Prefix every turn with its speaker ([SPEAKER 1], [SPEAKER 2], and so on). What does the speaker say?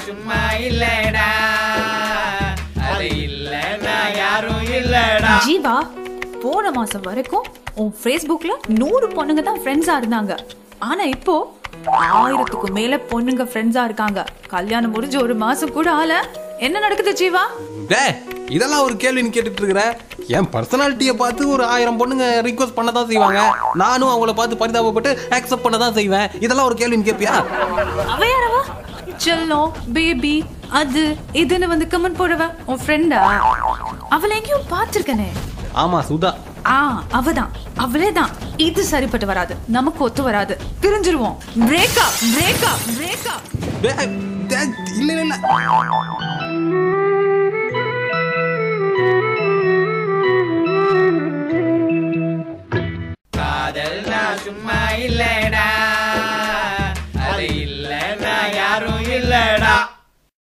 [SPEAKER 1] சும்மா இல்லடா, அது இல்லனா யாரும் இல்லடா.
[SPEAKER 2] ஜீவா, போன மாசம் வரைக்கும் உன் Facebookல 100 பொண்ணுங்க தான் ஃப்ரெண்ட்ஸா இருந்தாங்க. ஆனா இப்போ 1000க்கு மேல பொண்ணுங்க ஃப்ரெண்ட்ஸா இருக்காங்க. கல்யாணம் முடிஞ்சு 1 மாசம் கூட ஆல. என்ன நடக்குது ஜீவா?
[SPEAKER 3] இதெல்லாம் ஒரு கேள்வி கேட்டுட்டு இருக்கிற. என் பர்சனாலிட்டியை பார்த்து ஒரு 1000 பொண்ணுங்க ரிக்வெஸ்ட் பண்ண தான் செய்வாங்க. நானும் அவங்கள பார்த்து பரிதாபப்பட்டு அக்செப்ட் பண்ண தான் செய்வேன். இதெல்லாம் ஒரு கேள்வின்னு கேட்பியா?
[SPEAKER 2] அவ யாரவா? செல்லம், பேபி, அது இதுன்னு வந்து கமெண்ட் போடுவ உன் ஃப்ரெண்டா? அவளை எங்கேயும் பார்த்திருக்கனே.
[SPEAKER 3] ஆமா, சுதா.
[SPEAKER 2] அவதான், அவளேதான். இது சரிப்பட்டு வராது, நமக்கு ஒத்து வராது. பிரிஞ்சிருவோம். Breakup, breakup, breakup.
[SPEAKER 3] இல்ல இல்ல,
[SPEAKER 1] காதல்னா சும்மா இல்லடா, அது இல்லனா யாரும் இல்லடா.